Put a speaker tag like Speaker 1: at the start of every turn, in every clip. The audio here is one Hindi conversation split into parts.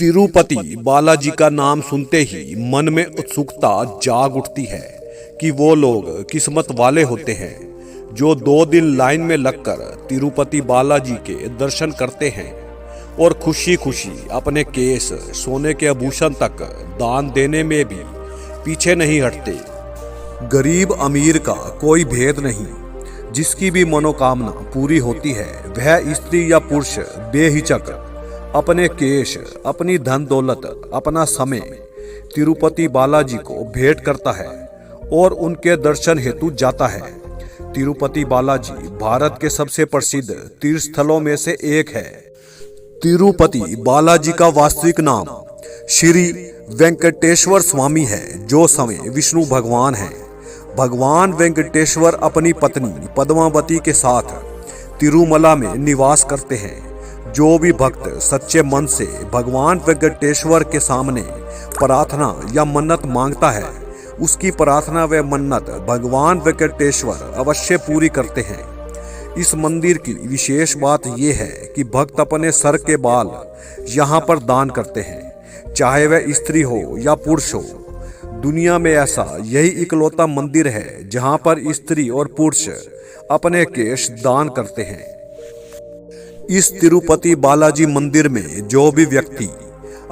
Speaker 1: तिरुपति बालाजी का नाम सुनते ही मन में उत्सुकता जाग उठती है कि वो लोग किस्मत वाले होते हैं जो 2 दिन लाइन में लगकर तिरुपति बालाजी के दर्शन करते हैं और खुशी खुशी अपने केस, सोने के आभूषण तक दान देने में भी पीछे नहीं हटते। गरीब अमीर का कोई भेद नहीं, जिसकी भी मनोकामना पूरी होती है वह स्त्री या पुरुष बेहिचक अपने केश, अपनी धन दौलत, अपना समय तिरुपति बालाजी को भेंट करता है और उनके दर्शन हेतु जाता है। तिरुपति बालाजी भारत के सबसे प्रसिद्ध तीर्थ स्थलों में से एक है। तिरुपति बालाजी का वास्तविक नाम श्री वेंकटेश्वर स्वामी है, जो समय विष्णु भगवान हैं। भगवान वेंकटेश्वर अपनी पत्नी पद्मावती के साथ तिरुमला में निवास करते हैं। जो भी भक्त सच्चे मन से भगवान वेंकटेश्वर के सामने प्रार्थना या मन्नत मांगता है, उसकी प्रार्थना व मन्नत भगवान वेंकटेश्वर अवश्य पूरी करते हैं। इस मंदिर की विशेष बात यह है कि भक्त अपने सर के बाल यहाँ पर दान करते हैं, चाहे वह स्त्री हो या पुरुष हो। दुनिया में ऐसा यही इकलौता मंदिर है जहाँ पर स्त्री और पुरुष अपने केश दान करते हैं। इस तिरुपति बालाजी मंदिर में जो भी व्यक्ति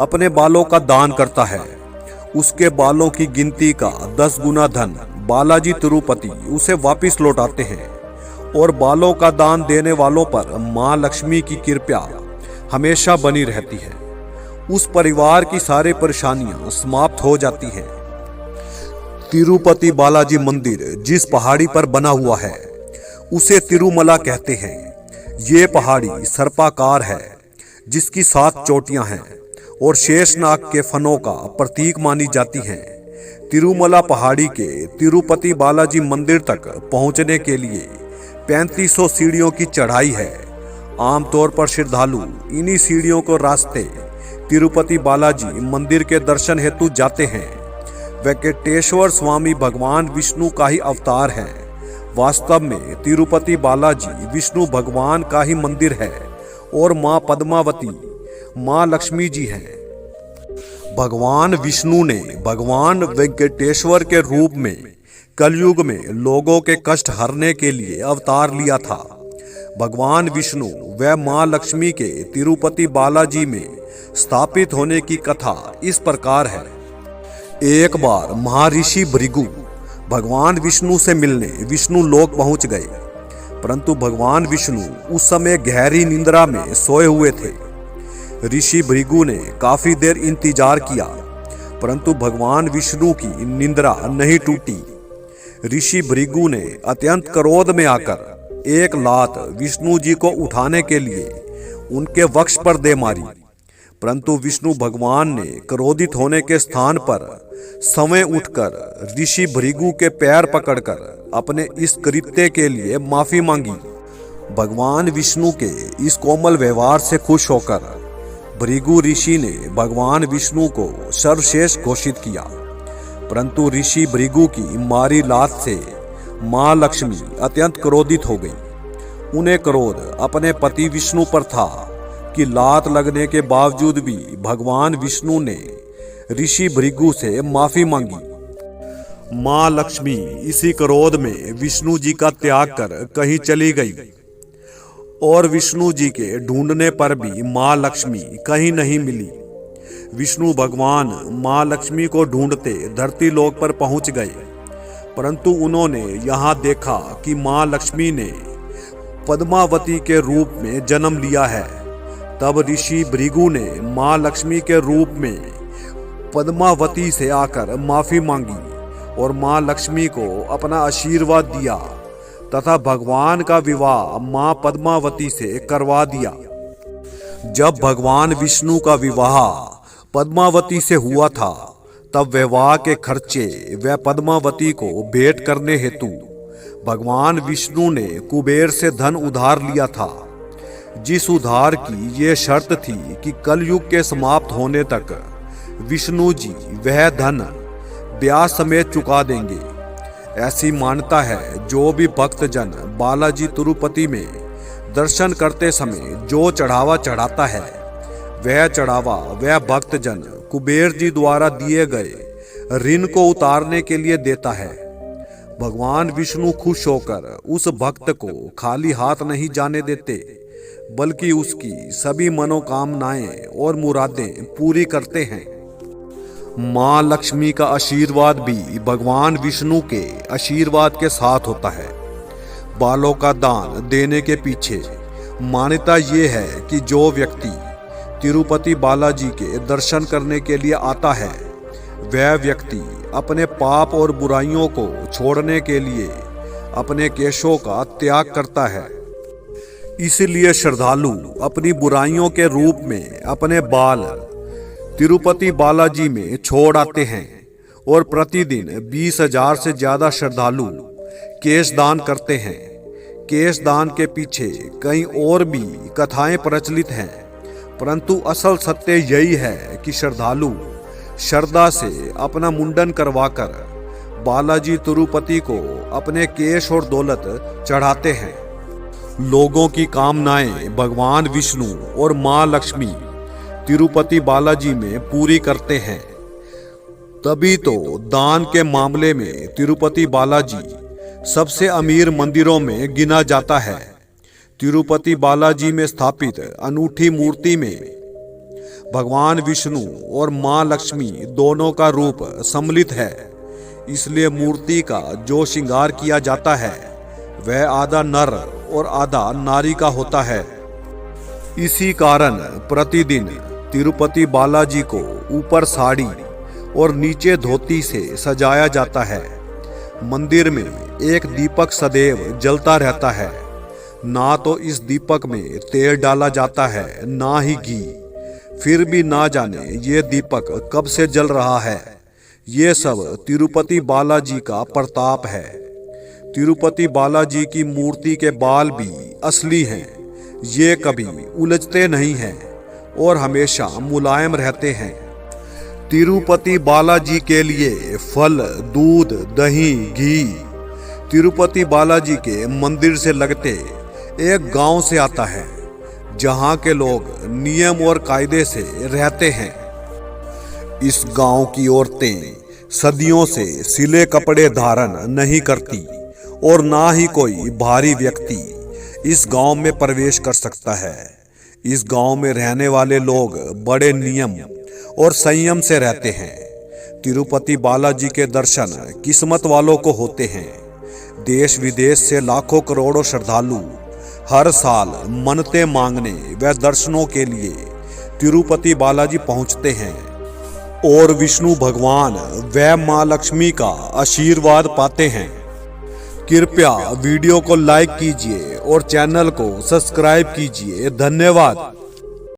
Speaker 1: अपने बालों का दान करता है, उसके बालों की गिनती का 10 गुना धन बालाजी तिरुपति उसे वापस लौटाते हैं और बालों का दान देने वालों पर मां लक्ष्मी की कृपा हमेशा बनी रहती है। उस परिवार की सारी परेशानियां समाप्त हो जाती हैं। तिरुपति बालाजी मंदिर जिस पहाड़ी पर बना हुआ है उसे तिरुमला कहते हैं। ये पहाड़ी सर्पाकार है, जिसकी 7 चोटियां हैं और शेषनाग के फनों का प्रतीक मानी जाती हैं। तिरुमला पहाड़ी के तिरुपति बालाजी मंदिर तक पहुंचने के लिए 3500 सीढ़ियों की चढ़ाई है। आमतौर पर श्रद्धालु इन्हीं सीढ़ियों को रास्ते तिरुपति बालाजी मंदिर के दर्शन हेतु जाते हैं। वेंकटेश्वर स्वामी भगवान विष्णु का ही अवतार है। वास्तव में तिरुपति बालाजी विष्णु भगवान का ही मंदिर है और मां पद्मावती मां लक्ष्मी जी हैं। भगवान विष्णु ने भगवान वेंकटेश्वर के रूप में कलयुग में लोगों के कष्ट हरने के लिए अवतार लिया था। भगवान विष्णु व मां लक्ष्मी के तिरुपति बालाजी में स्थापित होने की कथा इस प्रकार है। एक बार महर्षि भृगु भगवान विष्णु से मिलने विष्णु लोक पहुंच गए, परंतु भगवान विष्णु उस समय गहरी निंद्रा में सोए हुए थे। ऋषि भृगु ने काफी देर इंतजार किया, परंतु भगवान विष्णु की निंद्रा नहीं टूटी। ऋषि भृगु ने अत्यंत क्रोध में आकर एक लात विष्णु जी को उठाने के लिए उनके वक्ष पर दे मारी, परंतु विष्णु भगवान ने क्रोधित होने के स्थान पर समय उठकर ऋषि भृगु के पैर पकड़कर अपने इस कृत्य के लिए माफी मांगी। भगवान विष्णु के इस कोमल व्यवहार से खुश होकर भृगु ऋषि ने भगवान विष्णु को सर्वश्रेष्ठ घोषित किया, परंतु ऋषि भृगु की मारी लात से मां लक्ष्मी अत्यंत क्रोधित हो गई। उन्हें क्रोध अपने पति विष्णु पर था कि लात लगने के बावजूद भी भगवान विष्णु ने ऋषि भृगु से माफी मांगी। मां लक्ष्मी इसी क्रोध में विष्णु जी का त्याग कर कहीं चली गई और विष्णु जी के ढूंढने पर भी मां लक्ष्मी कहीं नहीं मिली। विष्णु भगवान मां लक्ष्मी को ढूंढते धरती लोक पर पहुंच गए, परंतु उन्होंने यहाँ देखा कि मां लक्ष्मी ने पद्मावती के रूप में जन्म लिया है। तब ऋषि भृगु ने मां लक्ष्मी के रूप में पद्मावती से आकर माफी मांगी और मां लक्ष्मी को अपना आशीर्वाद दिया तथा भगवान का विवाह मां पद्मावती से करवा दिया। जब भगवान विष्णु का विवाह पद्मावती से हुआ था, तब विवाह के खर्चे व पद्मावती को भेंट करने हेतु भगवान विष्णु ने कुबेर से धन उधार लिया था, जिस उधार की ये शर्त थी कि कलयुग के समाप्त होने तक विष्णु जी वह धन ब्याज समेत चुका देंगे। ऐसी मान्यता है जो भी भक्तजन बालाजी तिरुपति में दर्शन करते समय जो चढ़ावा चढ़ाता है वह चढ़ावा वह भक्तजन कुबेर जी द्वारा दिए गए ऋण को उतारने के लिए देता है। भगवान विष्णु खुश होकर उस भक्त को खाली हाथ नहीं जाने देते, बल्कि उसकी सभी मनोकामनाएं और मुरादें पूरी करते हैं। मां लक्ष्मी का आशीर्वाद भी भगवान विष्णु के आशीर्वाद के साथ होता है। बालों का दान देने के पीछे मान्यता ये है कि जो व्यक्ति तिरुपति बालाजी के दर्शन करने के लिए आता है, वह व्यक्ति अपने पाप और बुराइयों को छोड़ने के लिए अपने केशों का त्याग करता है। इसलिए श्रद्धालु अपनी बुराइयों के रूप में अपने बाल तिरुपति बालाजी में छोड़ आते हैं और प्रतिदिन 20,000 से ज्यादा श्रद्धालु केश दान करते हैं। केश दान के पीछे कई और भी कथाएं प्रचलित हैं, परंतु असल सत्य यही है कि श्रद्धालु श्रद्धा से अपना मुंडन करवाकर बालाजी तिरुपति को अपने केश और दौलत चढ़ाते हैं। लोगों की कामनाएं भगवान विष्णु और मां लक्ष्मी तिरुपति बालाजी में पूरी करते हैं। तभी तो दान के मामले में तिरुपति बालाजी सबसे अमीर मंदिरों में गिना जाता है। तिरुपति बालाजी में स्थापित अनूठी मूर्ति में भगवान विष्णु और मां लक्ष्मी दोनों का रूप सम्मिलित है। इसलिए मूर्ति का जो श्रृंगार किया जाता है वह आधा नर और आधा नारी का होता है। इसी कारण प्रतिदिन तिरुपति बालाजी को ऊपर साड़ी और नीचे धोती से सजाया जाता है। मंदिर में एक दीपक सदैव जलता रहता है। ना तो इस दीपक में तेल डाला जाता है, ना ही घी। फिर भी ना जाने ये दीपक कब से जल रहा है। ये सब तिरुपति बालाजी का प्रताप है। तिरुपति बालाजी की मूर्ति के बाल भी असली हैं। ये कभी उलझते नहीं हैं और हमेशा मुलायम रहते हैं। तिरुपति बालाजी के लिए फल, दूध, दही, घी तिरुपति बालाजी के मंदिर से लगते एक गांव से आता है, जहां के लोग नियम और कायदे से रहते हैं। इस गांव की औरतें सदियों से सिले कपड़े धारण नहीं करती और ना ही कोई भारी व्यक्ति इस गांव में प्रवेश कर सकता है। इस गांव में रहने वाले लोग बड़े नियम और संयम से रहते हैं। तिरुपति बालाजी के दर्शन किस्मत वालों को होते हैं। देश विदेश से लाखों करोड़ों श्रद्धालु हर साल मन्नतें मांगने व दर्शनों के लिए तिरुपति बालाजी पहुंचते हैं और विष्णु भगवान व मां लक्ष्मी का आशीर्वाद पाते हैं। कृपया वीडियो को लाइक कीजिए और चैनल को सब्सक्राइब कीजिए। धन्यवाद।